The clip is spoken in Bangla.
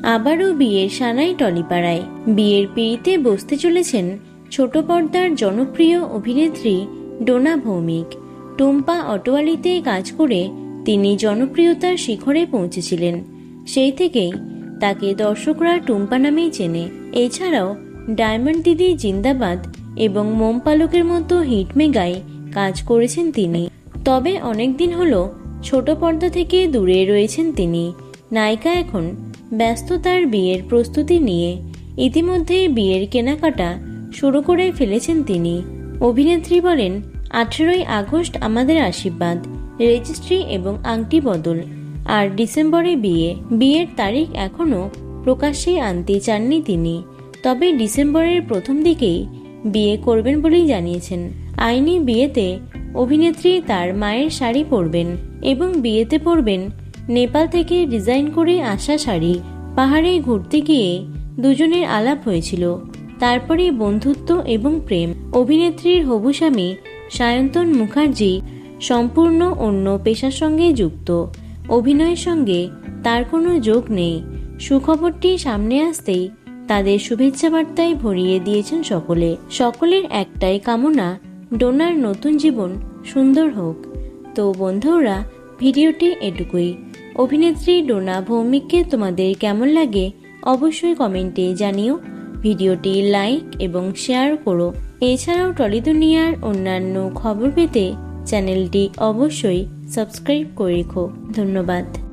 আবারও বিয়ের সানাই টলিপাড়ায়। বিয়ের পিঁড়িতে বসতে চলেছেন ছোট পর্দার জনপ্রিয় অভিনেত্রী ডোনা ভৌমিক। টুম্পা অটোয়ালিতে কাজ করে তিনি জনপ্রিয়তার শিখরে পৌঁছেছিলেন। সেই থেকেই তাকে দর্শকরা টুম্পা নামেই চেনে। এছাড়াও ডায়মন্ড দিদি জিন্দাবাদ এবং মোম পালকের মতো হিট মেগায় কাজ করেছেন তিনি। তবে অনেকদিন হলো ছোট পর্দা থেকে দূরে রয়েছেন তিনি। নায়িকা এখন ব্যস্ত তার বিয়ের প্রস্তুতি নিয়ে। ইতিমধ্যে বিয়ের কেনাকাটা শুরু করে ফেলেছেন তিনি। অভিনেত্রী বলেন, 18ই আগস্ট আমাদের আশীর্বাদ, রেজিস্ট্রি এবং আংটি বদল, আর ডিসেম্বরে বিয়ে। বিয়ের তারিখ এখনও প্রকাশ্যে আনতে চাননি তিনি, তবে ডিসেম্বরের প্রথম দিকেই বিয়ে করবেন বলেই জানিয়েছেন। আইনি বিয়েতে অভিনেত্রী তার মায়ের শাড়ি পরবেন এবং বিয়েতে পরবেন নেপাল থেকে ডিজাইন করে আসা শাড়ি। পাহাড়ে ঘুরতে গিয়ে দুজনের আলাপ হয়েছিল, তারপরে বন্ধুত্ব এবং প্রেম। অভিনেত্রীর হবু স্বামী সায়ন্তন মুখার্জি সম্পূর্ণ অন্য পেশার সঙ্গে যুক্ত। অভিনয়ের সঙ্গে তার কোনো যোগ নেই। সুখবরটি সামনে আসতেই তাদের শুভেচ্ছা বার্তায় ভরিয়ে দিয়েছেন সকলে। সকলের একটাই কামনা, ডোনার নতুন জীবন সুন্দর হোক। তো বন্ধুরা, ভিডিওটি এটুকুই। অভিনেত্রী ডোনা ভৌমিককে তোমাদের কেমন লাগে অবশ্যই কমেন্টে জানিও। ভিডিওটি লাইক এবং শেয়ার করো। এছাড়াও টলি দুনিয়ার অন্যান্য খবর পেতে চ্যানেলটি অবশ্যই সাবস্ক্রাইব করে রেখো। ধন্যবাদ।